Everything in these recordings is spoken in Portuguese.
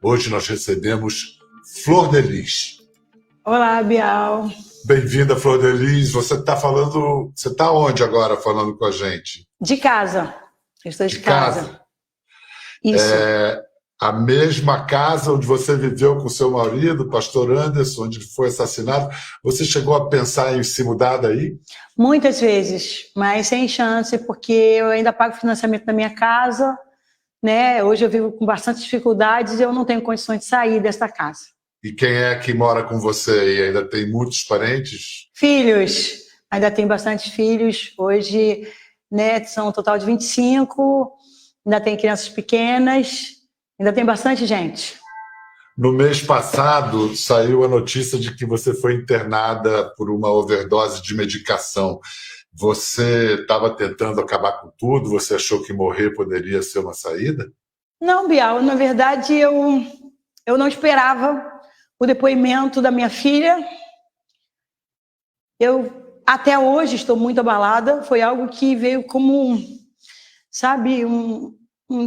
Hoje nós recebemos Flor de Lis. Olá, Bial. Bem-vinda, Flor de Lis. Você está onde agora falando com a gente? De casa. Eu estou de casa. Isso. A mesma casa onde você viveu com seu marido, pastor Anderson, onde ele foi assassinado. Você chegou a pensar em se mudar daí? Muitas vezes, mas sem chance, porque eu ainda pago o financiamento da minha casa, né? Hoje eu vivo com bastante dificuldades e eu não tenho condições de sair desta casa. E quem é que mora com você? E ainda tem muitos parentes? Filhos. Ainda tenho bastante filhos. Hoje, né, são um total de 25. Ainda tem crianças pequenas. Ainda tem bastante gente. No mês passado, saiu a notícia de que você foi internada por uma overdose de medicação. Você estava tentando acabar com tudo? Você achou que morrer poderia ser uma saída? Não, Bial. Na verdade, eu não esperava o depoimento da minha filha. Eu, até hoje, estou muito abalada. Foi algo que veio como, sabe, um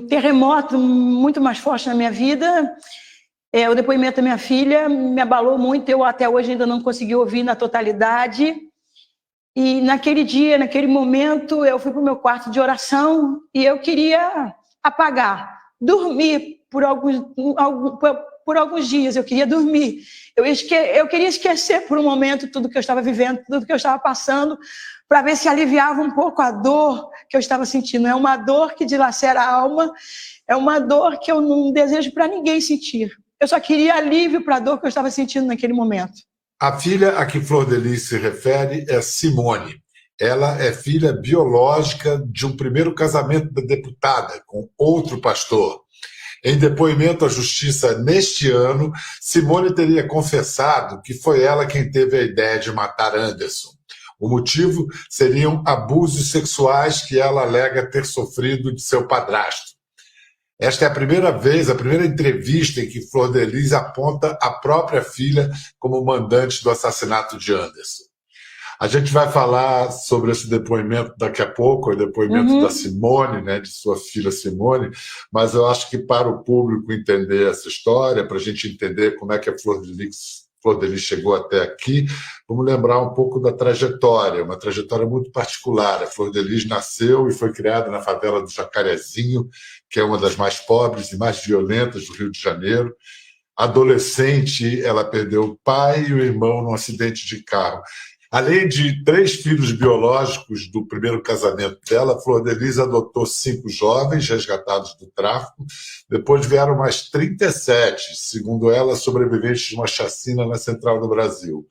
terremoto muito mais forte na minha vida. O depoimento da minha filha me abalou muito. Eu, até hoje, ainda não consegui ouvir na totalidade. E naquele dia, naquele momento, eu fui para o meu quarto de oração e eu queria apagar, dormir por alguns dias. Eu queria dormir. Eu queria esquecer por um momento tudo que eu estava vivendo, tudo que eu estava passando, para ver se aliviava um pouco a dor que eu estava sentindo. É uma dor que dilacera a alma, é uma dor que eu não desejo para ninguém sentir. Eu só queria alívio para a dor que eu estava sentindo naquele momento. A filha a que Flor de Lis se refere é Simone. Ela é filha biológica de um primeiro casamento da deputada com outro pastor. Em depoimento à justiça neste ano, Simone teria confessado que foi ela quem teve a ideia de matar Anderson. O motivo seriam abusos sexuais que ela alega ter sofrido de seu padrasto. Esta é a primeira entrevista em que Flor de Lis aponta a própria filha como mandante do assassinato de Anderson. A gente vai falar sobre esse depoimento daqui a pouco, o depoimento da Simone, né, de sua filha Simone, mas eu acho que para o público entender essa história, para a gente entender como é que a Flor de Lis chegou até aqui, vamos lembrar um pouco da trajetória, uma trajetória muito particular. A Flor de Lis nasceu e foi criada na favela do Jacarezinho, que é uma das mais pobres e mais violentas do Rio de Janeiro. Adolescente, ela perdeu o pai e o irmão num acidente de carro. Além de 3 filhos biológicos do primeiro casamento dela, Flor de Lis adotou 5 jovens resgatados do tráfico. Depois vieram mais 37, segundo ela, sobreviventes de uma chacina na Central do Brasil.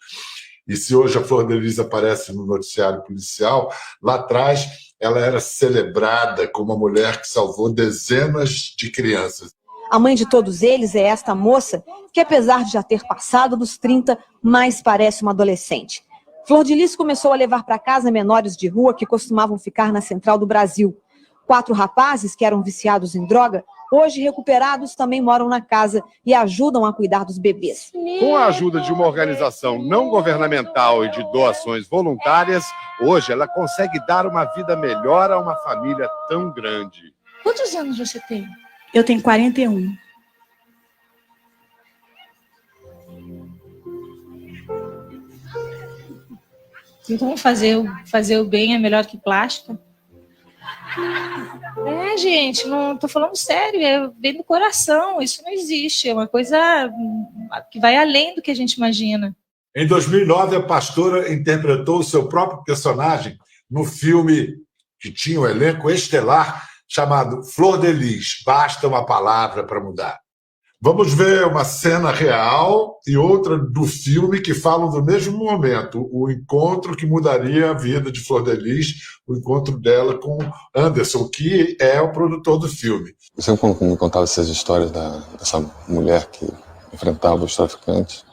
E se hoje a Flor de Lis aparece no noticiário policial, lá atrás ela era celebrada como uma mulher que salvou dezenas de crianças. A mãe de todos eles é esta moça que, apesar de já ter passado dos 30, mais parece uma adolescente. Flor de Lis começou a levar para casa menores de rua que costumavam ficar na Central do Brasil. 4 rapazes que eram viciados em droga, hoje recuperados, também moram na casa e ajudam a cuidar dos bebês. Com a ajuda de uma organização não governamental e de doações voluntárias, hoje ela consegue dar uma vida melhor a uma família tão grande. Quantos anos você tem? Eu tenho 41. Então fazer o bem é melhor que plástica? Gente, não tô falando sério, vem do coração, isso não existe, é uma coisa que vai além do que a gente imagina. Em 2009, a pastora interpretou o seu próprio personagem no filme que tinha um elenco estelar chamado Flor de Lis, Basta uma Palavra para Mudar. Vamos ver uma cena real e outra do filme que falam do mesmo momento, o encontro que mudaria a vida de Flor de Lis, o encontro dela com Anderson, que é o produtor do filme. Eu sempre, quando me contava essas histórias dessa mulher que enfrentava os traficantes,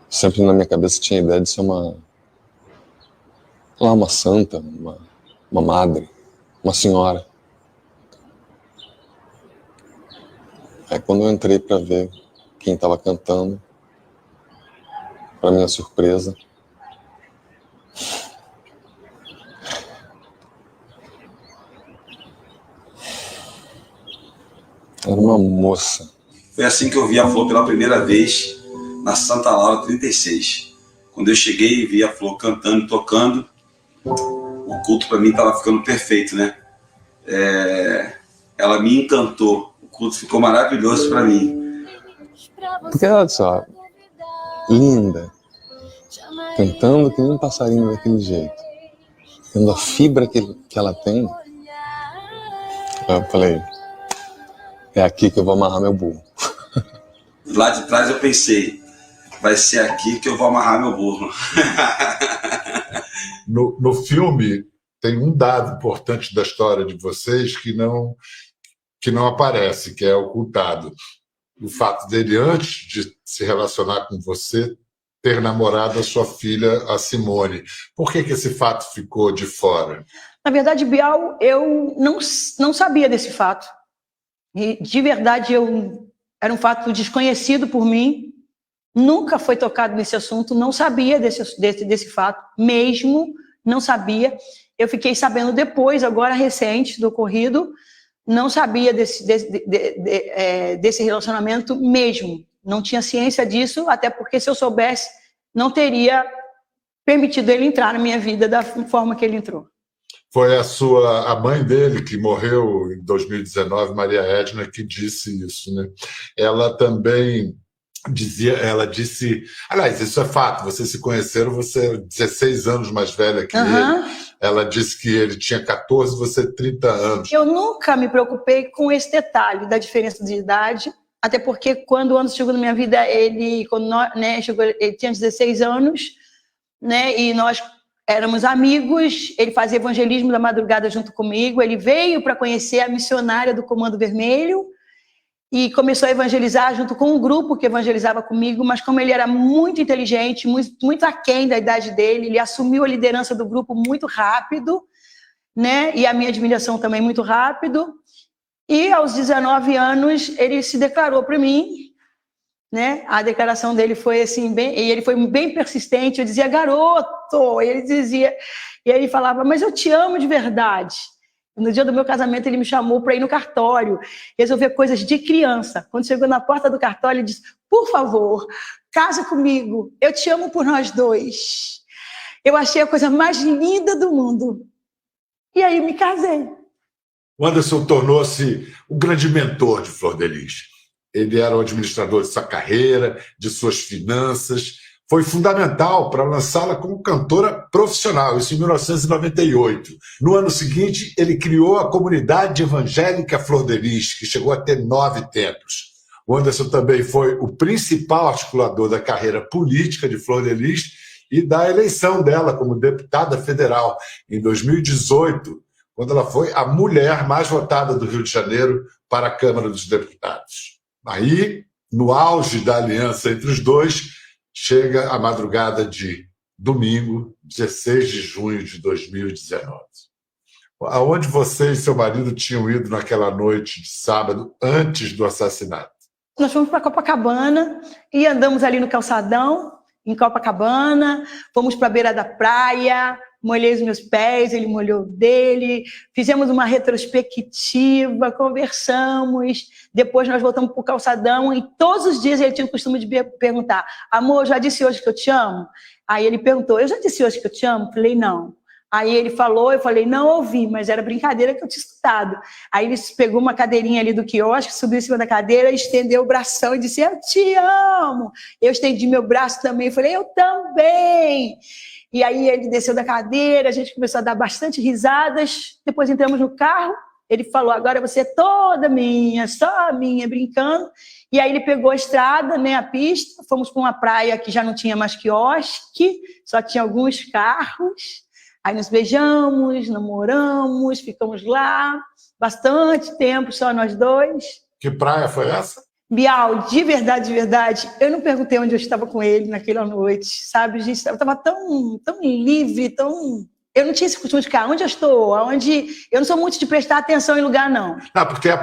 sempre na minha cabeça tinha a ideia de ser uma santa, uma madre, uma senhora. Aí quando eu entrei para ver quem estava cantando, para minha surpresa, era uma moça Foi assim que eu vi a Flor pela primeira vez na Santa Laura 36. Quando eu cheguei e vi a Flor cantando, tocando, o culto para mim estava ficando perfeito, né? Ela me encantou, o culto ficou maravilhoso para mim. Porque olha só, linda, cantando que nem um passarinho daquele jeito, tendo a fibra que ela tem. Eu falei, é aqui que eu vou amarrar meu burro. Lá de trás eu pensei, vai ser aqui que eu vou amarrar meu burro. No filme tem um dado importante da história de vocês que não aparece, que é ocultado. O fato dele, antes de se relacionar com você, ter namorado a sua filha, a Simone. Por que esse fato ficou de fora? Na verdade, Bial, eu não sabia desse fato. E, de verdade, era um fato desconhecido por mim. Nunca foi tocado nesse assunto, não sabia desse fato, mesmo não sabia. Eu fiquei sabendo depois, agora recente, do ocorrido, não sabia desse relacionamento mesmo. Não tinha ciência disso, até porque se eu soubesse, não teria permitido ele entrar na minha vida da forma que ele entrou. Foi a mãe dele, que morreu em 2019, Maria Edna, que disse isso, né? Ela também disse, aliás, isso é fato, vocês se conheceram, você é 16 anos mais velha que ele. Ela disse que ele tinha 14, você 30 anos. Eu nunca me preocupei com esse detalhe da diferença de idade, até porque quando o Anderson chegou na minha vida, ele tinha 16 anos, né, e nós éramos amigos, ele fazia evangelismo da madrugada junto comigo, ele veio para conhecer a missionária do Comando Vermelho e começou a evangelizar junto com um grupo que evangelizava comigo, mas como ele era muito inteligente, muito aquém da idade dele, ele assumiu a liderança do grupo muito rápido, né, e a minha admiração também muito rápido, e aos 19 anos ele se declarou para mim, né? A declaração dele foi assim, e ele foi bem persistente. Eu dizia, garoto, e ele dizia, e ele falava, mas eu te amo de verdade. No dia do meu casamento, ele me chamou para ir no cartório, resolver coisas de criança. Quando chegou na porta do cartório, ele disse, por favor, casa comigo, eu te amo por nós dois. Eu achei a coisa mais linda do mundo. E aí me casei. O Anderson tornou-se o grande mentor de Flor de Lis. Ele era o administrador de sua carreira, de suas finanças. Foi fundamental para lançá-la como cantora profissional, isso em 1998. No ano seguinte, ele criou a comunidade evangélica Flor de Lis, que chegou a ter 9 templos. O Anderson também foi o principal articulador da carreira política de Flor de Lis e da eleição dela como deputada federal em 2018, quando ela foi a mulher mais votada do Rio de Janeiro para a Câmara dos Deputados. Aí, no auge da aliança entre os dois, chega a madrugada de domingo, 16 de junho de 2019. Aonde você e seu marido tinham ido naquela noite de sábado, antes do assassinato? Nós fomos para Copacabana e andamos ali no calçadão, em Copacabana, fomos para a beira da praia, molhei os meus pés, ele molhou o dele, fizemos uma retrospectiva, conversamos, depois nós voltamos para o calçadão e todos os dias ele tinha o costume de perguntar, amor, já disse hoje que eu te amo? Aí ele perguntou, eu já disse hoje que eu te amo? Falei, não. Aí ele falou, eu falei, não ouvi, mas era brincadeira que eu tinha escutado. Aí ele pegou uma cadeirinha ali do quiosque, subiu em cima da cadeira, estendeu o bração e disse, eu te amo. Eu estendi meu braço também, falei, eu também. E aí ele desceu da cadeira, a gente começou a dar bastante risadas, depois entramos no carro, ele falou, agora você é toda minha, só minha, brincando. E aí ele pegou a estrada, né, a pista, fomos para uma praia que já não tinha mais quiosque, só tinha alguns carros. Aí nos beijamos, namoramos, ficamos lá, bastante tempo, só nós dois. Que praia foi essa? Bial, de verdade, eu não perguntei onde eu estava com ele naquela noite, sabe? Eu estava tão livre, eu não tinha esse costume de ficar, onde eu estou, aonde... Eu não sou muito de prestar atenção em lugar, não. Não, porque a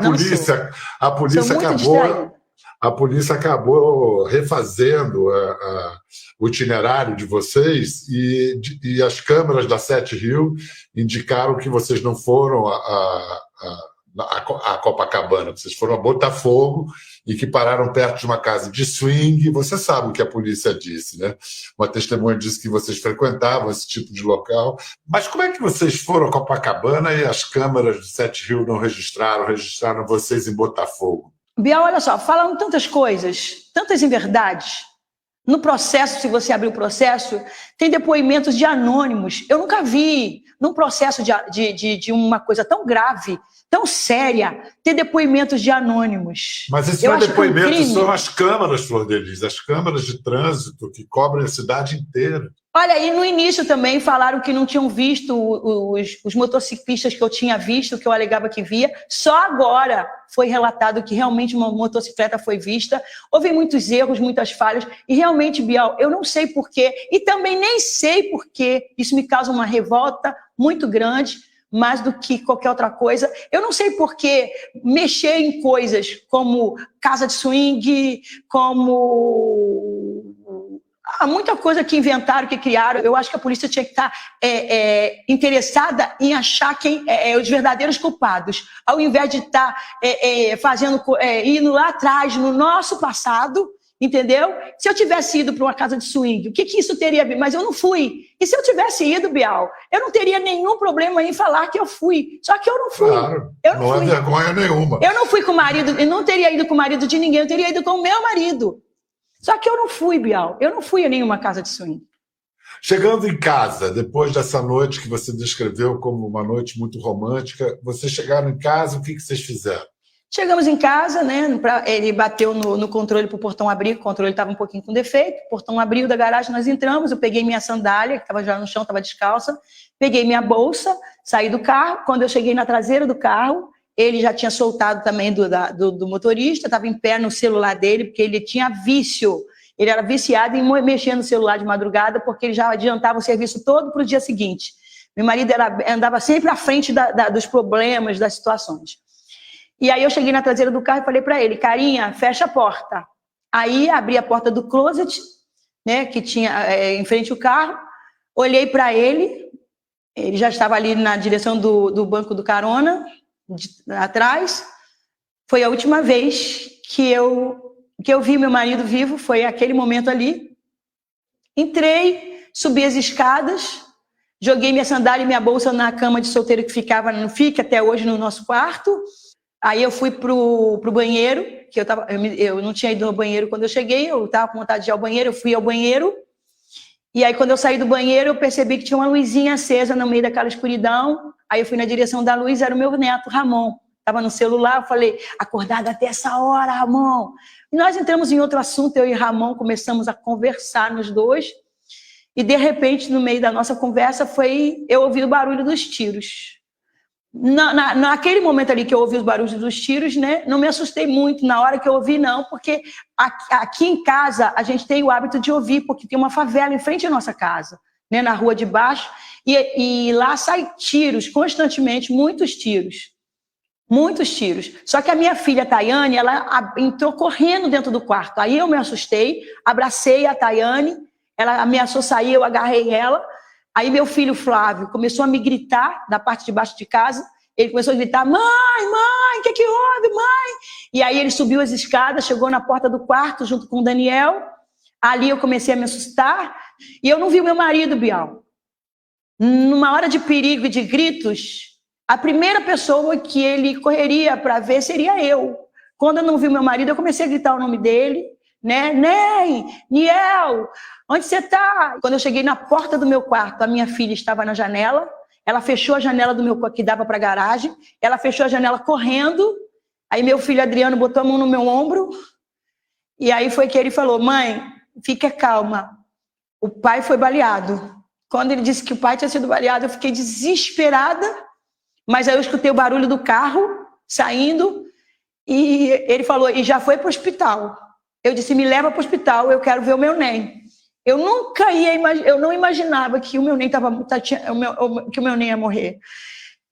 polícia acabou refazendo o itinerário de vocês e as câmeras da 7 Rio indicaram que vocês não foram a Copacabana, vocês foram a Botafogo e que pararam perto de uma casa de swing. Você sabe o que a polícia disse, né? Uma testemunha disse que vocês frequentavam esse tipo de local. Mas como é que vocês foram a Copacabana e as câmeras de Sete Rios não registraram vocês em Botafogo? Bial, olha só, falam tantas coisas, tantas inverdades. No processo, se você abrir o processo, tem depoimentos de anônimos. Eu nunca vi, num processo de uma coisa tão grave, tão séria, ter depoimentos de anônimos. Mas isso não é depoimento, são as câmaras, Flor de Lis, as câmaras de trânsito que cobrem a cidade inteira. Olha, e no início também falaram que não tinham visto os motociclistas que eu tinha visto, que eu alegava que via. Só agora foi relatado que realmente uma motocicleta foi vista. Houve muitos erros, muitas falhas. E realmente, Bial, eu não sei porquê. E também nem sei porquê. Isso me causa uma revolta muito grande, mais do que qualquer outra coisa. Eu não sei porquê mexer em coisas como casa de swing, como... Há muita coisa que inventaram, que criaram. Eu acho que a polícia tinha que estar interessada em achar os verdadeiros culpados, ao invés de estar indo lá atrás, no nosso passado, entendeu? Se eu tivesse ido para uma casa de swing, o que isso teria... Mas eu não fui. E se eu tivesse ido, Bial, eu não teria nenhum problema em falar que eu fui. Só que eu não fui. Claro, não é vergonha nenhuma. Eu não fui com o marido, eu não teria ido com o marido de ninguém, eu teria ido com o meu marido. Só que eu não fui, Bial. Eu não fui a nenhuma casa de swing. Chegando em casa, depois dessa noite que você descreveu como uma noite muito romântica, vocês chegaram em casa, o que vocês fizeram? Chegamos em casa, né? Ele bateu no controle para o portão abrir, o controle estava um pouquinho com defeito, o portão abriu da garagem, nós entramos, eu peguei minha sandália, que estava já no chão, estava descalça, peguei minha bolsa, saí do carro. Quando eu cheguei na traseira do carro, ele já tinha soltado também do motorista, estava em pé no celular dele, porque ele tinha vício. Ele era viciado em mexer no celular de madrugada, porque ele já adiantava o serviço todo para o dia seguinte. Meu marido andava sempre à frente dos problemas, das situações. E aí eu cheguei na traseira do carro e falei para ele: carinha, fecha a porta. Aí abri a porta do closet, né, que tinha em frente ao carro, olhei para ele já estava ali na direção do banco do carona, atrás. Foi a última vez que eu vi meu marido vivo, foi aquele momento ali. Entrei, subi as escadas, joguei minha sandália e minha bolsa na cama de solteiro que fica até hoje no nosso quarto. Aí eu fui pro banheiro, que eu não tinha ido no banheiro quando eu cheguei, eu estava com vontade de ir ao banheiro, eu fui ao banheiro. E aí quando eu saí do banheiro, eu percebi que tinha uma luzinha acesa no meio daquela escuridão. Aí eu fui na direção da luz, era o meu neto, Ramon. Estava no celular, eu falei: acordado até essa hora, Ramon. E nós entramos em outro assunto, eu e Ramon começamos a conversar nos dois. E de repente, no meio da nossa conversa, eu ouvi o barulho dos tiros. Naquele momento ali que eu ouvi os barulhos dos tiros, né, não me assustei muito na hora que eu ouvi, não, porque aqui em casa a gente tem o hábito de ouvir, porque tem uma favela em frente à nossa casa, né, na rua de baixo, e lá saem tiros constantemente, muitos tiros. Muitos tiros. Só que a minha filha, Tayane, ela entrou correndo dentro do quarto. Aí eu me assustei, abracei a Tayane, ela ameaçou sair, eu agarrei ela. Aí meu filho Flávio começou a me gritar da parte de baixo de casa. Ele começou a gritar: mãe, o que houve, mãe? E aí ele subiu as escadas, chegou na porta do quarto junto com o Daniel. Ali eu comecei a me assustar. E eu não vi o meu marido, Bial. Numa hora de perigo e de gritos, a primeira pessoa que ele correria para ver seria eu. Quando eu não vi o meu marido, eu comecei a gritar o nome dele, né? Ney, Niel, onde você está? Quando eu cheguei na porta do meu quarto, a minha filha estava na janela. Ela fechou a janela do meu quarto, que dava para a garagem. Ela fechou a janela correndo. Aí meu filho Adriano botou a mão no meu ombro. E aí foi que ele falou: mãe, fica calma. O pai foi baleado. Quando ele disse que o pai tinha sido baleado, eu fiquei desesperada. Mas aí eu escutei o barulho do carro saindo. E ele falou: e já foi para o hospital. Eu disse: me leva para o hospital, eu quero ver o meu Ney. Eu não imaginava que o meu Ney que o meu Ney ia morrer.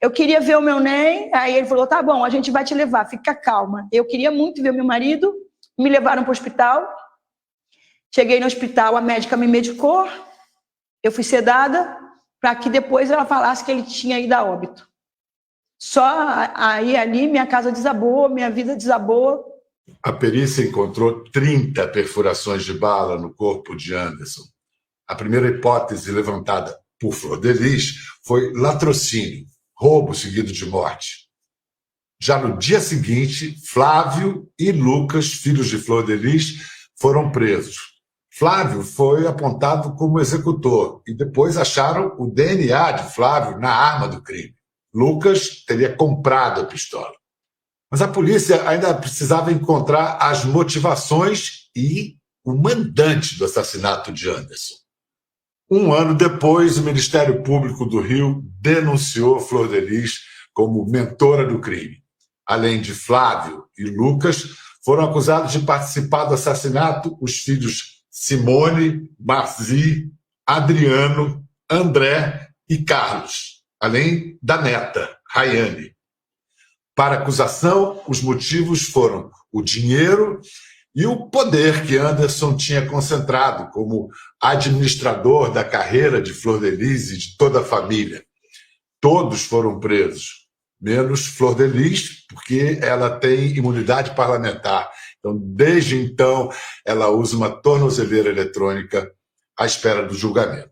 Eu queria ver o meu Ney, aí ele falou: tá bom, a gente vai te levar, fica calma. Eu queria muito ver o meu marido, me levaram para o hospital. Cheguei no hospital, a médica me medicou, eu fui sedada, para que depois ela falasse que ele tinha ido a óbito. Só aí ali minha casa desabou, minha vida desabou. A perícia encontrou 30 perfurações de bala no corpo de Anderson. A primeira hipótese levantada por Flor de Lis foi latrocínio, roubo seguido de morte. Já no dia seguinte, Flávio e Lucas, filhos de Flor de Lis, foram presos. Flávio foi apontado como executor e depois acharam o DNA de Flávio na arma do crime. Lucas teria comprado a pistola. Mas a polícia ainda precisava encontrar as motivações e o mandante do assassinato de Anderson. Um ano depois, o Ministério Público do Rio denunciou Flor de Lis como mentora do crime. Além de Flávio e Lucas, foram acusados de participar do assassinato os filhos Simone, Marzi, Adriano, André e Carlos, além da neta, Rayane. Para a acusação, os motivos foram o dinheiro e o poder que Anderson tinha concentrado como administrador da carreira de Flor de Lis e de toda a família. Todos foram presos, menos Flor de Lis, porque ela tem imunidade parlamentar. Então, desde então, ela usa uma tornozeleira eletrônica à espera do julgamento.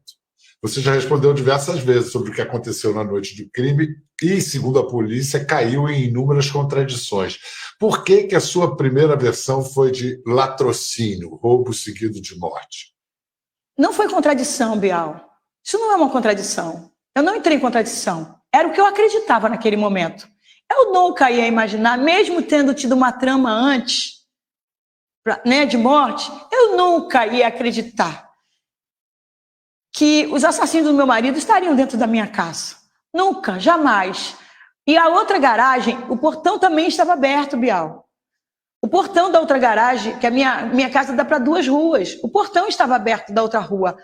Você já respondeu diversas vezes sobre o que aconteceu na noite do crime e, segundo a polícia, caiu em inúmeras contradições. Por que a sua primeira versão foi de latrocínio, roubo seguido de morte? Não foi contradição, Bial. Isso não é uma contradição. Eu não entrei em contradição. Era o que eu acreditava naquele momento. Eu nunca ia imaginar, mesmo tendo tido uma trama antes, né, de morte, eu nunca ia acreditar que os assassinos do meu marido estariam dentro da minha casa. Nunca, jamais. E a outra garagem, o portão também estava aberto, Bial. O portão da outra garagem, que a minha casa dá para 2 ruas, o portão estava aberto da outra rua.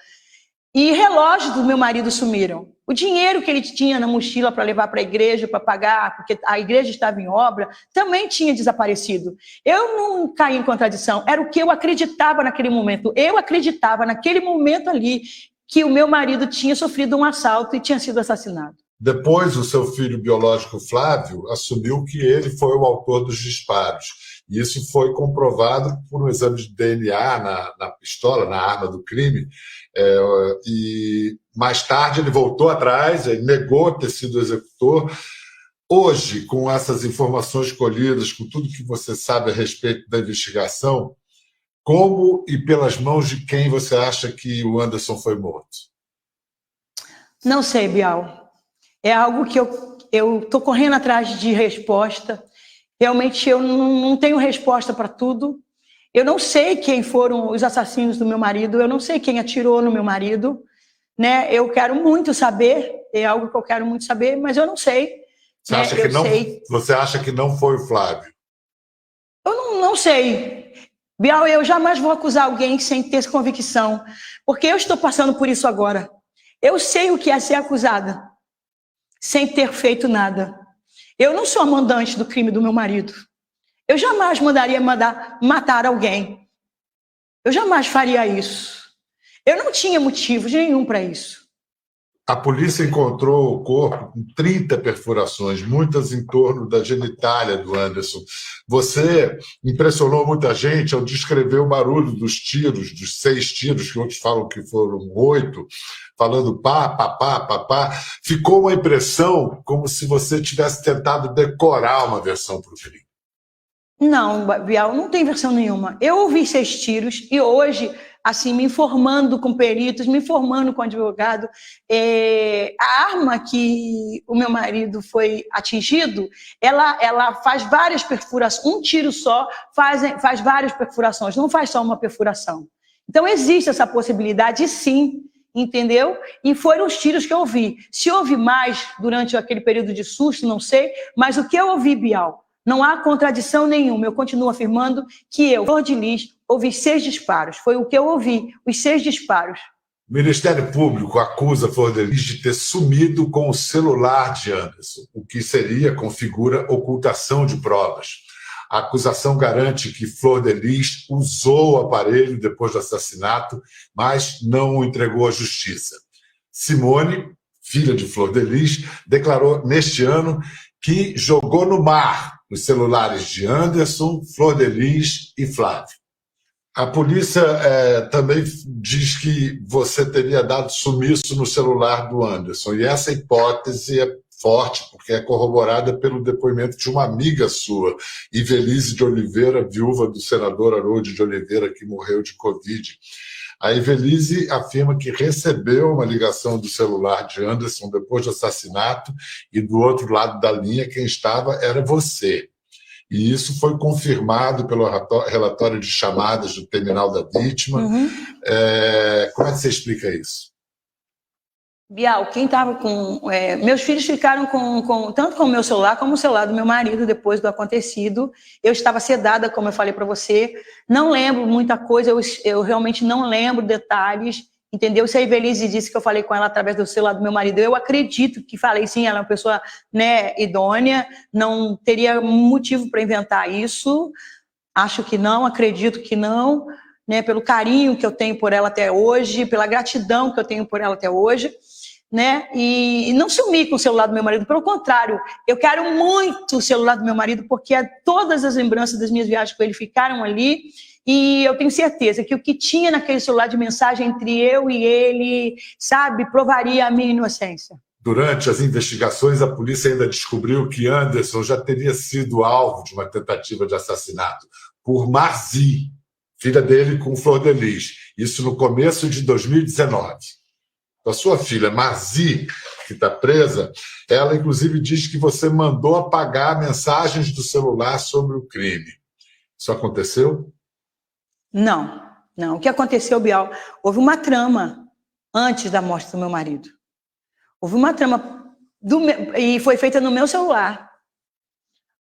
E relógios do meu marido sumiram. O dinheiro que ele tinha na mochila para levar para a igreja, para pagar, porque a igreja estava em obra, também tinha desaparecido. Eu não caí em contradição, era o que eu acreditava naquele momento. Eu acreditava naquele momento ali que o meu marido tinha sofrido um assalto e tinha sido assassinado. Depois, o seu filho biológico, Flávio, assumiu que ele foi o autor dos disparos. E isso foi comprovado por um exame de DNA na pistola, na arma do crime. E mais tarde ele voltou atrás, ele negou ter sido o executor. Hoje, com essas informações colhidas, com tudo que você sabe a respeito da investigação, como e pelas mãos de quem você acha que o Anderson foi morto? Não sei, Bial. É algo que eu estou correndo atrás de resposta. Realmente eu não tenho resposta para tudo. Eu não sei quem foram os assassinos do meu marido, eu não sei quem atirou no meu marido, né? Eu quero muito saber, é algo que eu quero muito saber, mas eu não sei. Você acha que não? Você acha que não foi o Flávio? Eu não sei. Bial, eu jamais vou acusar alguém sem ter convicção, porque eu estou passando por isso agora. Eu sei o que é ser acusada, sem ter feito nada. Eu não sou a mandante do crime do meu marido. Eu jamais mandaria matar alguém. Eu jamais faria isso. Eu não tinha motivo nenhum para isso. A polícia encontrou o corpo com 30 perfurações, muitas em torno da genitália do Anderson. Você impressionou muita gente ao descrever o barulho dos tiros, dos 6 tiros, que outros falam que foram 8, falando pá, pá, pá, pá, pá. Ficou uma impressão como se você tivesse tentado decorar uma versão para o crime. Não, Bial, não tem versão nenhuma. Eu ouvi 6 tiros e hoje, assim, me informando com peritos, me informando com advogado, a arma que o meu marido foi atingido, ela faz várias perfurações. Um tiro só faz várias perfurações, não faz só uma perfuração. Então, existe essa possibilidade, sim, entendeu? E foram os tiros que eu ouvi. Se houve mais durante aquele período de susto, não sei, mas o que eu ouvi, Bial, não há contradição nenhuma. Eu continuo afirmando que eu, Flor de Lis, ouvi 6 disparos. Foi o que eu ouvi, os 6 disparos. O Ministério Público acusa Flor de Lis de ter sumido com o celular de Anderson, o que configura ocultação de provas. A acusação garante que Flor de Lis usou o aparelho depois do assassinato, mas não o entregou à justiça. Simone, filha de Flor de Lis, declarou neste ano que jogou no mar os celulares de Anderson, Flor de Lis e Flávio. A polícia também diz que você teria dado sumiço no celular do Anderson, e essa hipótese é forte, porque é corroborada pelo depoimento de uma amiga sua, Ivelise de Oliveira, viúva do senador Haroldo de Oliveira, que morreu de Covid. A Ivelise afirma que recebeu uma ligação do celular de Anderson depois do assassinato, e do outro lado da linha quem estava era você. E isso foi confirmado pelo relatório de chamadas do terminal da vítima. Uhum. Como é que você explica isso? Bial, quem estava com... meus filhos ficaram tanto com o meu celular como o celular do meu marido depois do acontecido. Eu estava sedada, como eu falei para você. Não lembro muita coisa, eu realmente não lembro detalhes, entendeu? Se a Ivelise disse que eu falei com ela através do celular do meu marido, eu acredito que falei sim, ela é uma pessoa, né, idônea, não teria motivo para inventar isso. Acho que não, acredito que não, né, pelo carinho que eu tenho por ela até hoje, pela gratidão que eu tenho por ela até hoje, né? E não sumi com o celular do meu marido, pelo contrário, eu quero muito o celular do meu marido, porque todas as lembranças das minhas viagens com ele ficaram ali, e eu tenho certeza que o que tinha naquele celular de mensagem entre eu e ele, sabe, provaria a minha inocência. Durante as investigações, a polícia ainda descobriu que Anderson já teria sido alvo de uma tentativa de assassinato por Marzi, filha dele com Flor de Lis. Isso no começo de 2019. A sua filha, Marzi, que está presa, ela inclusive diz que você mandou apagar mensagens do celular sobre o crime. Isso aconteceu? Não. O que aconteceu, Bial? Houve uma trama antes da morte do meu marido. Houve uma trama e foi feita no meu celular,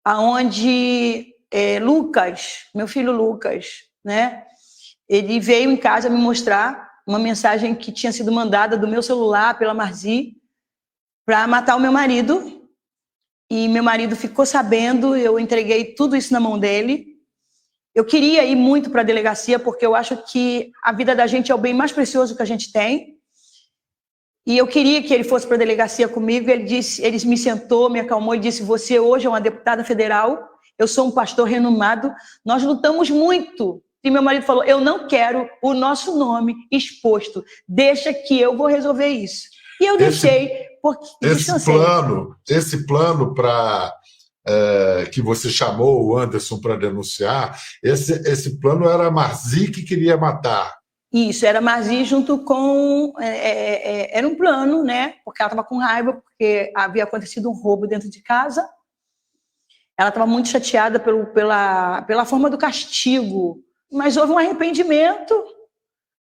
aonde Lucas, meu filho Lucas, né? Ele veio em casa me mostrar uma mensagem que tinha sido mandada do meu celular pela Marzi para matar o meu marido. E meu marido ficou sabendo, eu entreguei tudo isso na mão dele. Eu queria ir muito para a delegacia, porque eu acho que a vida da gente é o bem mais precioso que a gente tem. E eu queria que ele fosse para a delegacia comigo. Ele me sentou, me acalmou e disse: você hoje é uma deputada federal, eu sou um pastor renomado, nós lutamos muito. E meu marido falou: eu não quero o nosso nome exposto, deixa que eu vou resolver isso. E eu deixei, porque esse plano para que você chamou o Anderson para denunciar, esse plano era a Marzi que queria matar. Isso, era Marzi junto com... era um plano, né? Porque ela estava com raiva, porque havia acontecido um roubo dentro de casa. Ela estava muito chateada pela forma do castigo. Mas houve um arrependimento,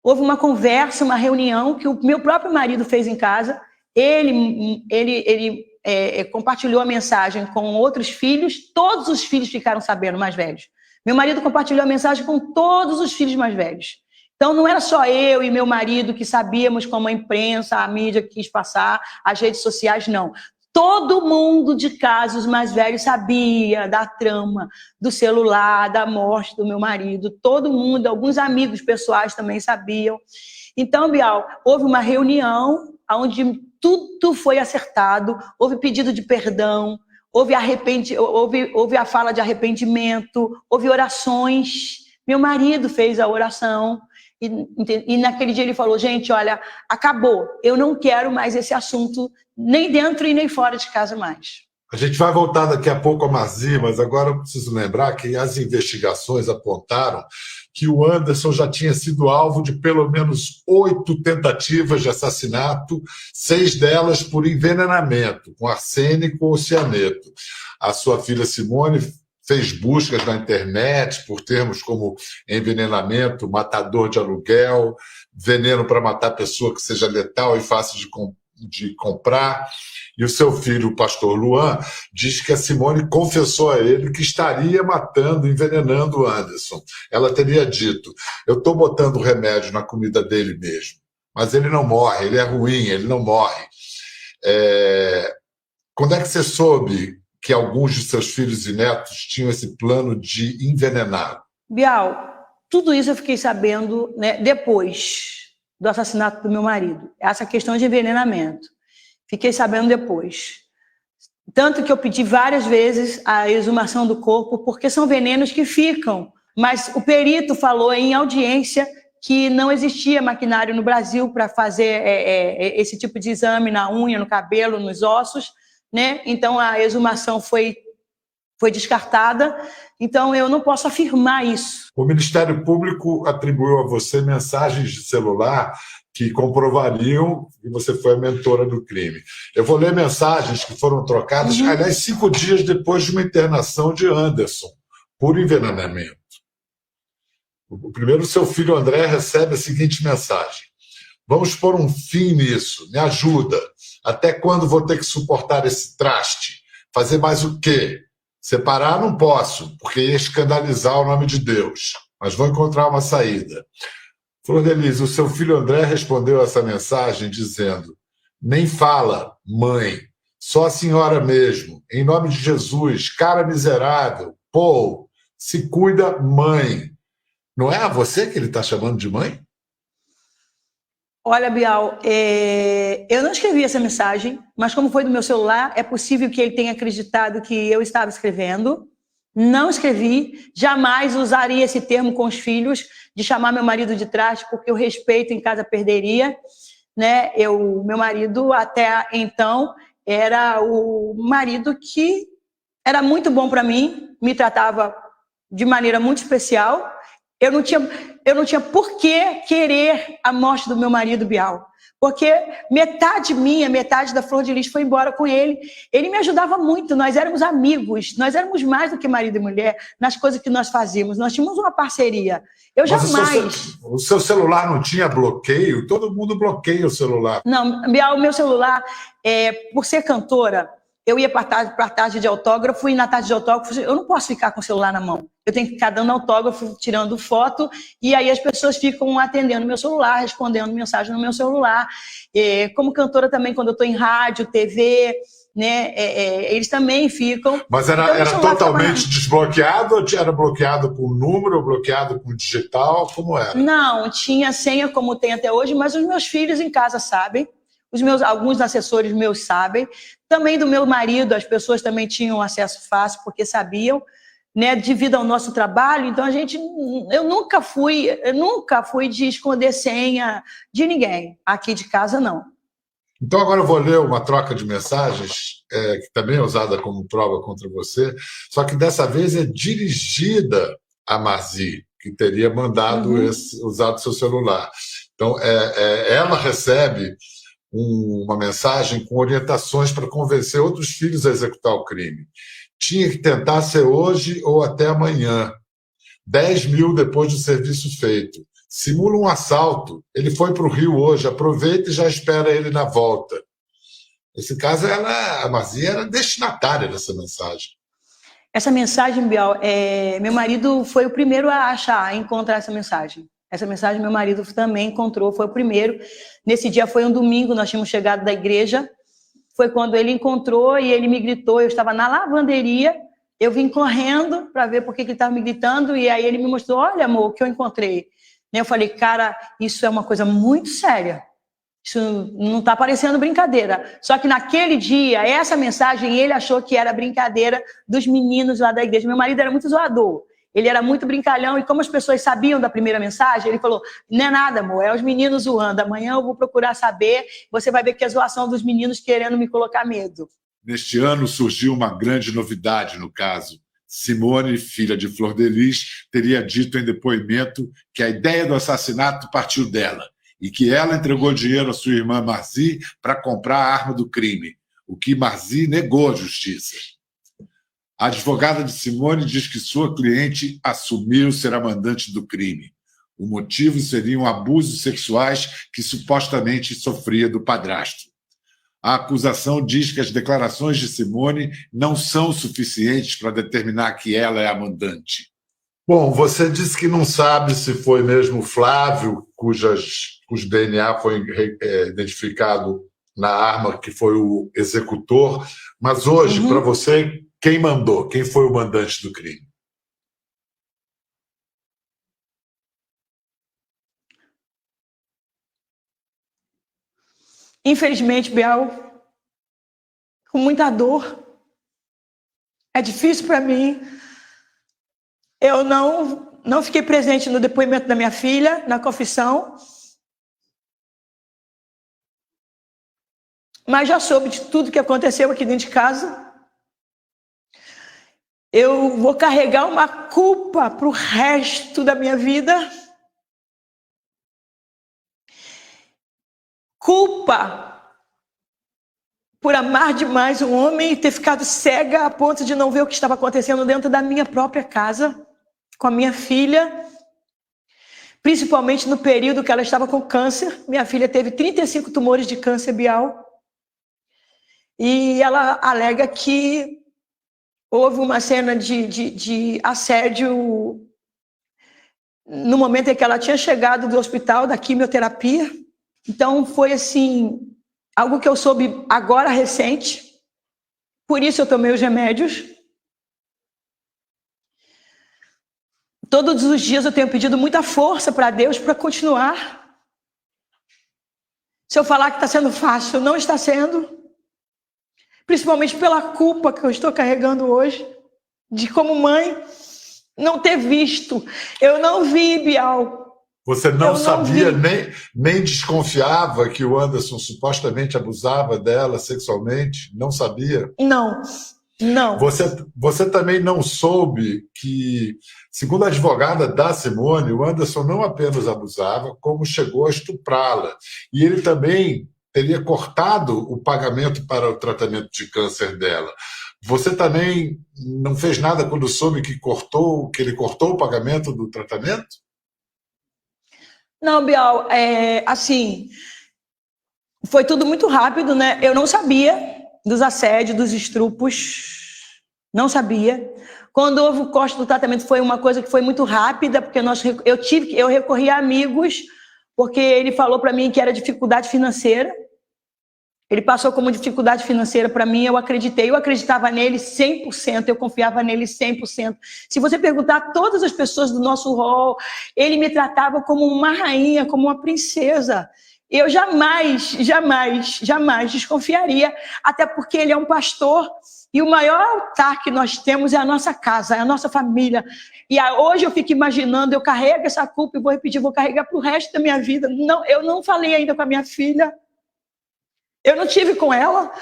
houve uma conversa, uma reunião que o meu próprio marido fez em casa. Ele compartilhou a mensagem com outros filhos, todos os filhos ficaram sabendo, mais velhos. Meu marido compartilhou a mensagem com todos os filhos mais velhos. Então, não era só eu e meu marido que sabíamos como a imprensa, a mídia quis passar, as redes sociais, não. Todo mundo de casa, os mais velhos, sabia da trama, do celular, da morte do meu marido. Todo mundo, alguns amigos pessoais também sabiam. Então, Bial, houve uma reunião onde tudo foi acertado, houve pedido de perdão, houve a fala de arrependimento, houve orações. Meu marido fez a oração. E naquele dia ele falou: gente, olha, acabou, eu não quero mais esse assunto, nem dentro e nem fora de casa mais. A gente vai voltar daqui a pouco a Marzi, mas agora eu preciso lembrar que as investigações apontaram que o Anderson já tinha sido alvo de pelo menos 8 tentativas de assassinato, 6 delas por envenenamento, com arsênico ou cianeto. A sua filha Simone fez buscas na internet por termos como envenenamento, matador de aluguel, veneno para matar pessoa que seja letal e fácil de comprar. E o seu filho, o pastor Luan, diz que a Simone confessou a ele que estaria matando, envenenando o Anderson. Ela teria dito: eu estou botando remédio na comida dele mesmo, mas ele não morre, ele é ruim, ele não morre. Quando é que você soube que alguns de seus filhos e netos tinham esse plano de envenenar? Bial, tudo isso eu fiquei sabendo, né, depois do assassinato do meu marido. Essa questão de envenenamento. Fiquei sabendo depois. Tanto que eu pedi várias vezes a exumação do corpo, porque são venenos que ficam. Mas o perito falou em audiência que não existia maquinário no Brasil para fazer esse tipo de exame na unha, no cabelo, nos ossos, né? Então a exumação foi descartada. Então eu não posso afirmar isso. O Ministério Público atribuiu a você mensagens de celular que comprovariam que você foi a mentora do crime. Eu vou ler mensagens que foram trocadas, aliás, 5 dias depois de uma internação de Anderson, por envenenamento. Primeiro, seu filho André recebe a seguinte mensagem: vamos pôr um fim nisso, me ajuda. Até quando vou ter que suportar esse traste? Fazer mais o quê? Separar não posso, porque ia escandalizar o nome de Deus, mas vou encontrar uma saída. Flor de Lis, o seu filho André respondeu essa mensagem dizendo: nem fala, mãe, só a senhora mesmo, em nome de Jesus, cara miserável, pô, se cuida, mãe. Não é a você que ele está chamando de mãe? Olha, Bial, eu não escrevi essa mensagem, mas como foi do meu celular, é possível que ele tenha acreditado que eu estava escrevendo. Não escrevi, jamais usaria esse termo com os filhos, de chamar meu marido de traste, porque o respeito em casa perderia, né? Meu marido, até então, era o marido que era muito bom para mim, me tratava de maneira muito especial. Eu não tinha por que querer a morte do meu marido, Bial, porque metade minha, metade da Flor de Lis foi embora com ele. Ele me ajudava muito, nós éramos amigos, nós éramos mais do que marido e mulher nas coisas que nós fazíamos, nós tínhamos uma parceria. Eu jamais... O seu celular não tinha bloqueio? Todo mundo bloqueia o celular. Não, Bial, o meu celular, por ser cantora, eu ia para a tarde de autógrafo, e na tarde de autógrafo eu não posso ficar com o celular na mão. Eu tenho que ficar dando autógrafo, tirando foto, e aí as pessoas ficam atendendo meu celular, respondendo mensagem no meu celular. Como cantora também, quando eu estou em rádio, TV, né, eles também ficam... Mas era totalmente desbloqueado, ou era bloqueado por número, ou bloqueado por digital? Como era? Não, tinha senha como tem até hoje, mas os meus filhos em casa sabem. Alguns assessores meus sabem, também do meu marido, as pessoas também tinham acesso fácil, porque sabiam, né, devido ao nosso trabalho. Então eu nunca fui de esconder senha de ninguém, aqui de casa não. Então agora eu vou ler uma troca de mensagens, que também é usada como prova contra você, só que dessa vez é dirigida a Marzi, que teria mandado usado seu celular. Então ela recebe uma mensagem com orientações para convencer outros filhos a executar o crime. Tinha que tentar ser hoje ou até amanhã. 10 mil depois do serviço feito. Simula um assalto. Ele foi para o Rio hoje. Aproveita e já espera ele na volta. Nesse caso, a Marzi era destinatária dessa mensagem. Essa mensagem, Bial, meu marido foi o primeiro a encontrar essa mensagem. Essa mensagem meu marido também encontrou, foi o primeiro. Nesse dia foi um domingo, nós tínhamos chegado da igreja. Foi quando ele encontrou e ele me gritou. Eu estava na lavanderia, eu vim correndo para ver por que ele estava me gritando. E aí ele me mostrou: olha, amor, o que eu encontrei. Eu falei: cara, isso é uma coisa muito séria. Isso não está parecendo brincadeira. Só que naquele dia, essa mensagem, ele achou que era brincadeira dos meninos lá da igreja. Meu marido era muito zoador. Ele era muito brincalhão, e como as pessoas sabiam da primeira mensagem, ele falou: não é nada, amor, é os meninos zoando. Amanhã eu vou procurar saber, você vai ver que é a zoação dos meninos querendo me colocar medo. Neste ano surgiu uma grande novidade no caso. Simone, filha de Flor de Lis, teria dito em depoimento que a ideia do assassinato partiu dela e que ela entregou dinheiro à sua irmã Marzi para comprar a arma do crime, o que Marzi negou à justiça. A advogada de Simone diz que sua cliente assumiu ser a mandante do crime. O motivo seriam abusos sexuais que supostamente sofria do padrasto. A acusação diz que as declarações de Simone não são suficientes para determinar que ela é a mandante. Bom, você disse que não sabe se foi mesmo Flávio, cujo DNA foi identificado na arma, que foi o executor, mas hoje, para você, quem mandou? Quem foi o mandante do crime? Infelizmente, Bial, com muita dor, É difícil para mim. Eu não fiquei presente no depoimento da minha filha, na confissão. Mas já soube de tudo que aconteceu aqui dentro de casa. Eu vou carregar uma culpa para o resto da minha vida. Culpa por amar demais um homem e ter ficado cega a ponto de não ver o que estava acontecendo dentro da minha própria casa, com a minha filha, principalmente no período que ela estava com câncer. Minha filha teve 35 tumores de câncer, Bial, e ela alega que houve uma cena de assédio no momento em que ela tinha chegado do hospital, da quimioterapia. Então foi assim, algo que eu soube agora recente, por isso eu tomei os remédios. Todos os dias eu tenho pedido muita força para Deus para continuar. Se eu falar que está sendo fácil, não está sendo. Principalmente pela culpa que eu estou carregando hoje, de como mãe não ter visto. Eu não vi, Bial. Você não sabia, nem desconfiava que o Anderson supostamente abusava dela sexualmente? Não sabia? Não. Você também não soube que, segundo a advogada da Simone, o Anderson não apenas abusava, como chegou a estuprá-la. E ele também teria cortado o pagamento para o tratamento de câncer dela. Você também não fez nada quando soube que ele cortou o pagamento do tratamento? Não, Bial, assim, foi tudo muito rápido, né? Eu não sabia dos assédios, dos estrupos, não sabia. Quando houve o corte do tratamento, foi uma coisa que foi muito rápida, porque eu recorri a amigos, porque ele falou para mim que era dificuldade financeira. Ele passou como dificuldade financeira para mim, eu acreditava nele 100%, eu confiava nele 100%. Se você perguntar a todas as pessoas do nosso hall, ele me tratava como uma rainha, como uma princesa. Eu jamais desconfiaria, até porque ele é um pastor e o maior altar que nós temos é a nossa casa, é a nossa família. E hoje eu fico imaginando, eu carrego essa culpa e vou repetir, vou carregar para o resto da minha vida. Não, eu não falei ainda com a minha filha. Eu não tive com ela,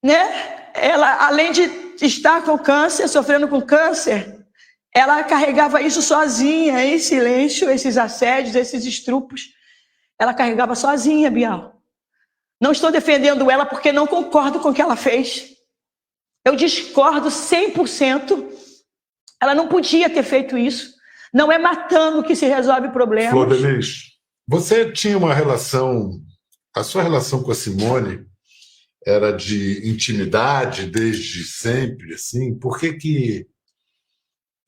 né? Ela, além de estar com câncer, sofrendo com câncer, ela carregava isso sozinha, em silêncio, esses assédios, esses estrupos. Ela carregava sozinha, Bial. Não estou defendendo ela porque não concordo com o que ela fez. Eu discordo 100%. Ela não podia ter feito isso. Não é matando que se resolve problemas. Flor de Lis, você tinha uma relação... A sua relação com a Simone era de intimidade desde sempre, assim? Por que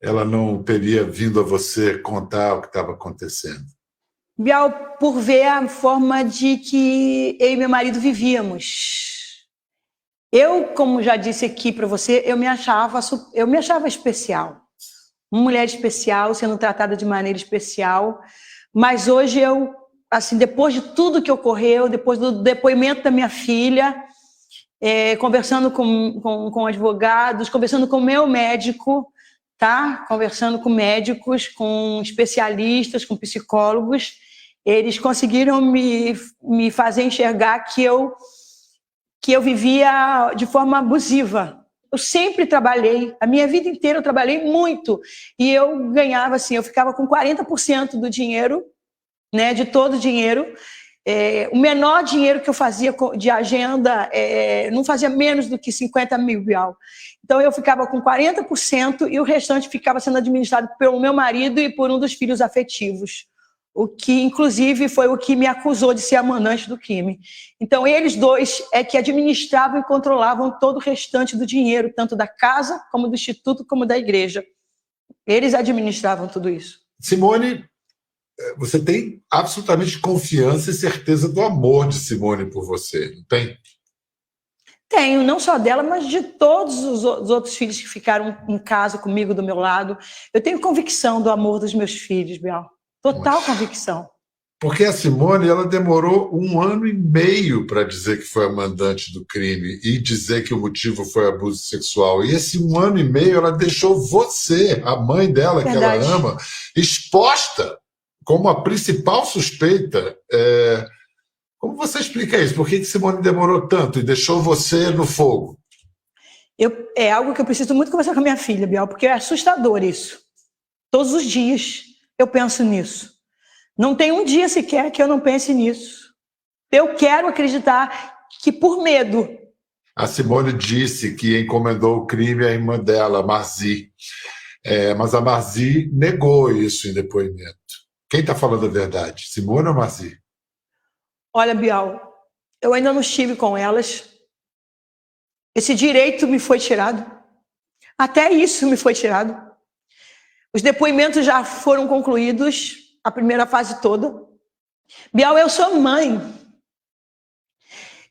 ela não teria vindo a você contar o que estava acontecendo? Bial, por ver a forma de que eu e meu marido vivíamos. Eu, como já disse aqui para você, eu me achava especial. Uma mulher especial, sendo tratada de maneira especial. Mas hoje eu... Assim, depois de tudo que ocorreu, depois do depoimento da minha filha, conversando com advogados, conversando com o meu médico, tá? Conversando com médicos, com especialistas, com psicólogos, eles conseguiram me fazer enxergar que eu vivia de forma abusiva. Eu sempre trabalhei, a minha vida inteira eu trabalhei muito, e eu ganhava assim, eu ficava com 40% do dinheiro, né, de todo o dinheiro. O menor dinheiro que eu fazia de agenda não fazia menos do que 50 mil Bial. Então eu ficava com 40% e o restante ficava sendo administrado pelo meu marido e por um dos filhos afetivos, o que inclusive foi o que me acusou de ser amante do crime. Então eles dois é que administravam e controlavam todo o restante do dinheiro, tanto da casa, como do instituto, como da igreja. Eles administravam tudo isso. Simone, você tem absolutamente confiança e certeza do amor de Simone por você, não tem? Tenho, não só dela, mas de todos os outros filhos que ficaram em casa comigo, do meu lado. Eu tenho convicção do amor dos meus filhos, Bial. Total convicção. Porque a Simone ela demorou 1 ano e meio para dizer que foi a mandante do crime e dizer que o motivo foi abuso sexual. E esse 1 ano e meio ela deixou você, a mãe dela, que ela Verdade. ama, exposta como a principal suspeita. Como você explica isso? Por que Simone demorou tanto e deixou você no fogo? É algo que eu preciso muito conversar com a minha filha, Bial, porque é assustador isso. Todos os dias eu penso nisso. Não tem um dia sequer que eu não pense nisso. Eu quero acreditar que por medo. A Simone disse que encomendou o crime à irmã dela, Marzi. Mas a Marzi negou isso em depoimento. Quem está falando a verdade? Simone ou Marzi? Olha, Bial, eu ainda não estive com elas. Esse direito me foi tirado. Até isso me foi tirado. Os depoimentos já foram concluídos, a primeira fase toda. Bial, eu sou mãe.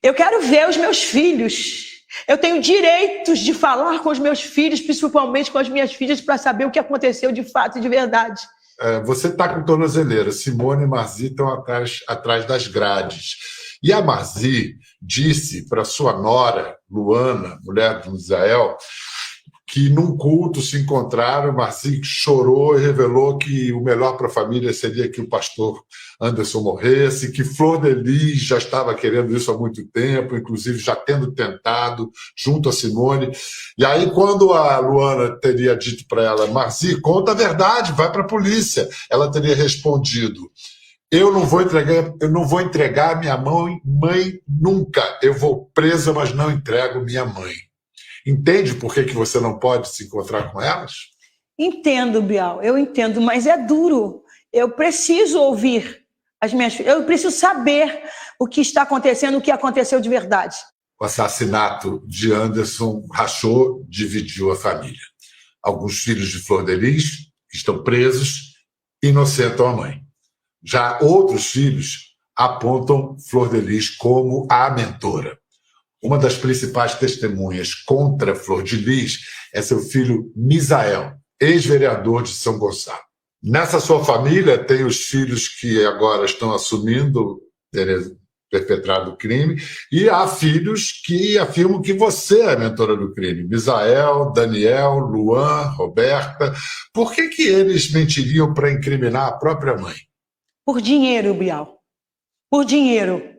Eu quero ver os meus filhos. Eu tenho direitos de falar com os meus filhos, principalmente com as minhas filhas, para saber o que aconteceu de fato e de verdade. Você está com tornozeleira. Simone e Marzi estão atrás das grades. E a Marzi disse para sua nora, Luana, mulher de Misael, que num culto se encontraram, Marzi chorou e revelou que o melhor para a família seria que o pastor Anderson morresse, que Flor de Lis já estava querendo isso há muito tempo, inclusive já tendo tentado, junto a Simone. E aí, quando a Luana teria dito para ela, Marzi, conta a verdade, vai para a polícia, ela teria respondido, eu não vou entregar minha mãe nunca, eu vou presa, mas não entrego minha mãe. Entende por que você não pode se encontrar com elas? Entendo, Bial, eu entendo, mas é duro. Eu preciso ouvir as minhas filhas, eu preciso saber o que está acontecendo, o que aconteceu de verdade. O assassinato de Anderson rachou, dividiu a família. Alguns filhos de Flor de Lis estão presos, inocentam a mãe. Já outros filhos apontam Flor de Lis como a mentora. Uma das principais testemunhas contra Flor de Lis é seu filho Misael, ex-vereador de São Gonçalo. Nessa sua família tem os filhos que agora estão assumindo ter perpetrado o crime e há filhos que afirmam que você é a mentora do crime. Misael, Daniel, Luan, Roberta. Por que eles mentiriam para incriminar a própria mãe? Por dinheiro, Bial. Por dinheiro.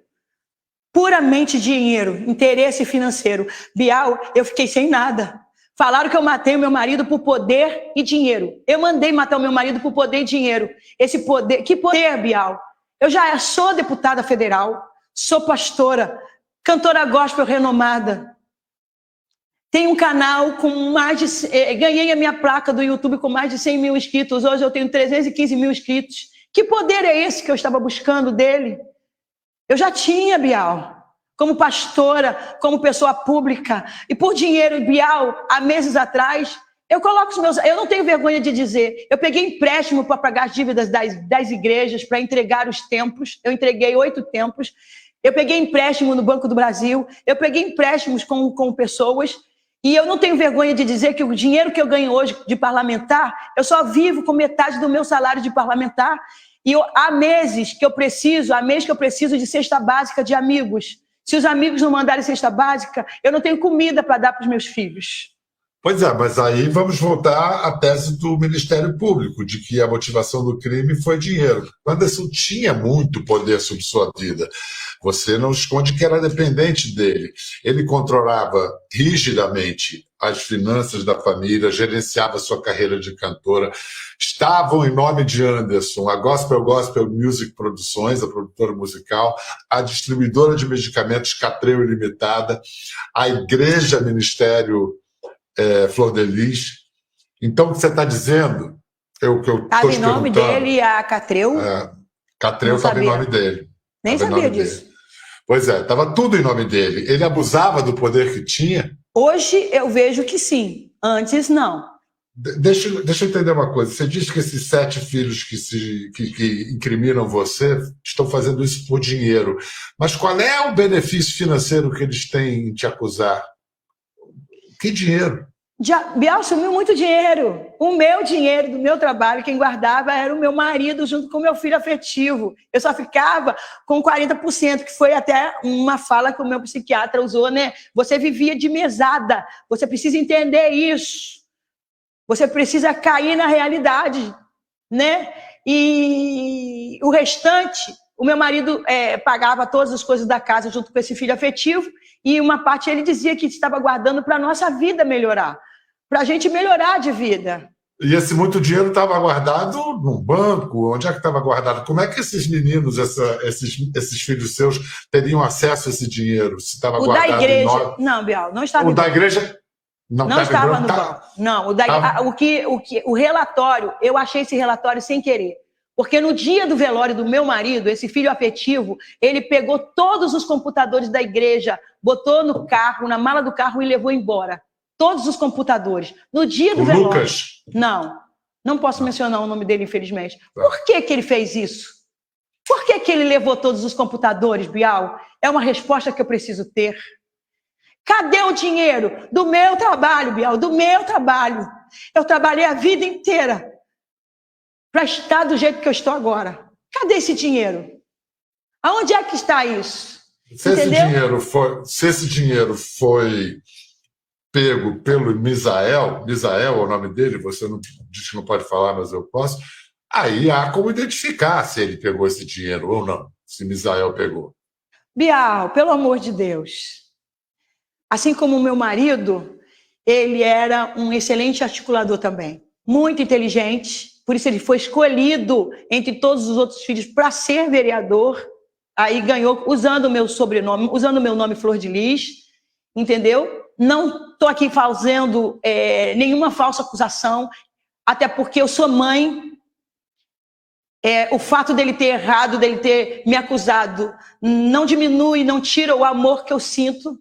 Puramente dinheiro, interesse financeiro. Bial, eu fiquei sem nada. Falaram que eu matei o meu marido por poder e dinheiro. Eu mandei matar o meu marido por poder e dinheiro. Esse poder, que poder, Bial? Eu já sou deputada federal, sou pastora, cantora gospel renomada. Tenho um canal com mais de... ganhei a minha placa do YouTube com mais de 100 mil inscritos. Hoje eu tenho 315 mil inscritos. Que poder é esse que eu estava buscando dele? Eu já tinha, Bial, como pastora, como pessoa pública, e por dinheiro, Bial, há meses atrás, eu coloco os meus... Eu não tenho vergonha de dizer, eu peguei empréstimo para pagar as dívidas das igrejas, para entregar os templos, eu entreguei 8 templos, eu peguei empréstimo no Banco do Brasil, eu peguei empréstimos com pessoas, e eu não tenho vergonha de dizer que o dinheiro que eu ganho hoje de parlamentar, eu só vivo com metade do meu salário de parlamentar. E há meses que eu preciso de cesta básica de amigos. Se os amigos não mandarem cesta básica, eu não tenho comida para dar para os meus filhos. Pois é, mas aí vamos voltar à tese do Ministério Público, de que a motivação do crime foi dinheiro. Anderson tinha muito poder sobre sua vida. Você não esconde que era dependente dele. Ele controlava rigidamente as finanças da família, gerenciava sua carreira de cantora. Estavam em nome de Anderson a Gospel Music Produções, a produtora musical, a distribuidora de medicamentos Catreu Ilimitada, a Igreja Ministério Flor de Lis. Então, o que você está dizendo, estava em nome dele a Catreu? Catreu estava em nome dele. Nem sabia disso. Pois é, estava tudo em nome dele. Ele abusava do poder que tinha? Hoje eu vejo que sim, antes não. Deixa eu entender uma coisa. Você disse que esses 7 filhos que incriminam você estão fazendo isso por dinheiro. Mas qual é o benefício financeiro que eles têm em te acusar? Que dinheiro? Bial sumiu muito dinheiro. O meu dinheiro do meu trabalho, quem guardava era o meu marido junto com o meu filho afetivo. Eu só ficava com 40%, que foi até uma fala que o meu psiquiatra usou, né? Você vivia de mesada. Você precisa entender isso. Você precisa cair na realidade, né? E o restante, o meu marido pagava todas as coisas da casa junto com esse filho afetivo, e uma parte ele dizia que estava guardando para a nossa vida melhorar, para a gente melhorar de vida. E esse muito dinheiro estava guardado num banco? Onde é que estava guardado? Como é que esses meninos, esses filhos seus, teriam acesso a esse dinheiro? Se estava guardado da igreja. Não, Bial, não estava. O da igreja não estava no banco. Não, o relatório, eu achei esse relatório sem querer. Porque no dia do velório do meu marido, esse filho afetivo, ele pegou todos os computadores da igreja, botou no carro, na mala do carro e levou embora. Todos os computadores. No dia do velório. Lucas? Não posso mencionar o nome dele, infelizmente. Por que ele fez isso? Por que ele levou todos os computadores, Bial? É uma resposta que eu preciso ter. Cadê o dinheiro do meu trabalho, Bial? Do meu trabalho. Eu trabalhei a vida inteira para estar do jeito que eu estou agora. Cadê esse dinheiro? Aonde é que está isso? Se esse dinheiro foi pego pelo Misael é o nome dele, você não diz que não pode falar, mas eu posso, aí há como identificar se ele pegou esse dinheiro ou não, se Misael pegou. Bial, pelo amor de Deus. Assim como o meu marido, ele era um excelente articulador também, muito inteligente, por isso ele foi escolhido entre todos os outros filhos para ser vereador, aí ganhou usando o meu sobrenome, usando o meu nome Flor de Lis, entendeu? Não estou aqui fazendo nenhuma falsa acusação, até porque eu sou mãe. O fato dele ter errado, dele ter me acusado, não diminui, não tira o amor que eu sinto.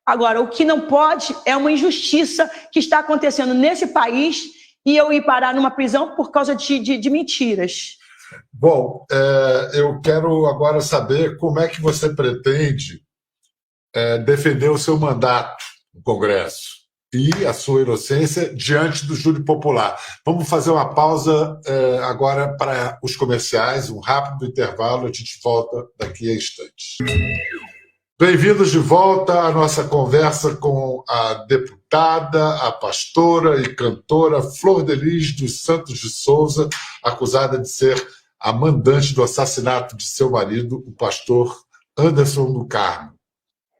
Agora, o que não pode é uma injustiça que está acontecendo nesse país e eu ir parar numa prisão por causa de mentiras. Bom, eu quero agora saber como é que você pretende defender o seu mandato no Congresso e a sua inocência diante do júri popular. Vamos fazer uma pausa agora para os comerciais, um rápido intervalo, a gente volta daqui a instantes. Bem-vindos de volta à nossa conversa com a deputada, a pastora e cantora Flor de Lis dos Santos de Souza, acusada de ser a mandante do assassinato de seu marido, o pastor Anderson do Carmo.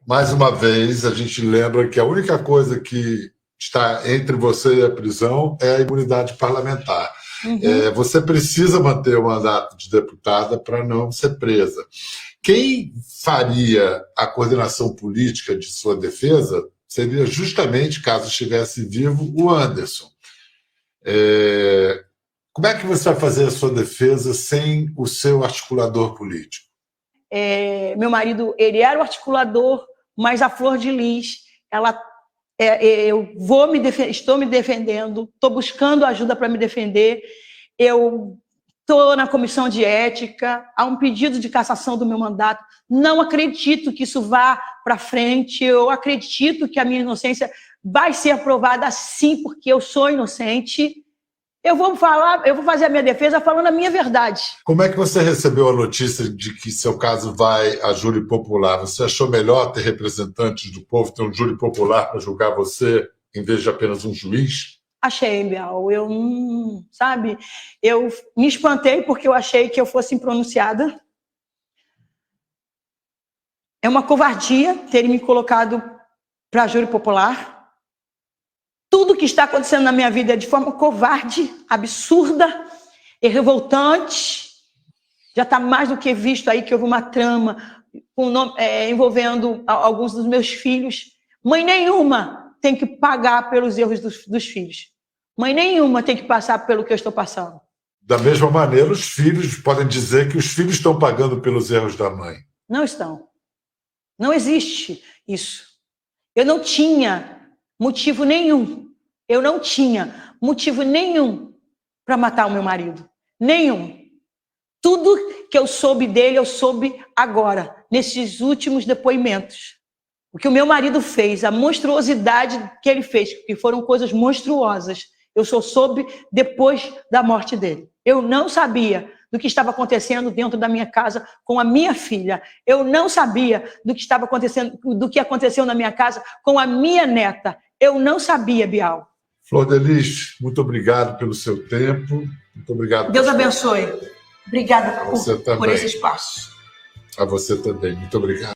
Mais uma vez, a gente lembra que a única coisa que está entre você e a prisão é a imunidade parlamentar. Uhum. Você precisa manter o mandato de deputada para não ser presa. Quem faria a coordenação política de sua defesa seria justamente, caso estivesse vivo, o Anderson. Como é que você vai fazer a sua defesa sem o seu articulador político? Meu marido, ele era o articulador, mas a Flor de Lis, eu estou me defendendo, estou buscando ajuda para me defender, eu estou na comissão de ética, há um pedido de cassação do meu mandato, não acredito que isso vá para frente, eu acredito que a minha inocência vai ser aprovada sim, porque eu sou inocente. Eu vou fazer a minha defesa falando a minha verdade. Como é que você recebeu a notícia de que seu caso vai a júri popular? Você achou melhor ter representantes do povo, ter um júri popular para julgar você, em vez de apenas um juiz? Achei, Bial. Eu me espantei porque eu achei que eu fosse impronunciada. É uma covardia terem me colocado para júri popular. Tudo que está acontecendo na minha vida é de forma covarde, absurda e revoltante. Já está mais do que visto aí que houve uma trama envolvendo alguns dos meus filhos. Mãe nenhuma tem que pagar pelos erros dos filhos. Mãe nenhuma tem que passar pelo que eu estou passando. Da mesma maneira, os filhos podem dizer que os filhos estão pagando pelos erros da mãe. Não estão. Não existe isso. Eu não tinha motivo nenhum. Eu não tinha motivo nenhum para matar o meu marido. Nenhum. Tudo que eu soube dele, eu soube agora, nesses últimos depoimentos. O que o meu marido fez, a monstruosidade que ele fez, que foram coisas monstruosas, eu só soube depois da morte dele. Eu não sabia do que estava acontecendo dentro da minha casa com a minha filha. Eu não sabia do que estava acontecendo, do que aconteceu na minha casa com a minha neta. Eu não sabia, Bial. Flor de Lis, muito obrigado pelo seu tempo. Muito obrigado. Deus abençoe. Obrigada por também. esse espaço. A você também. Muito obrigado.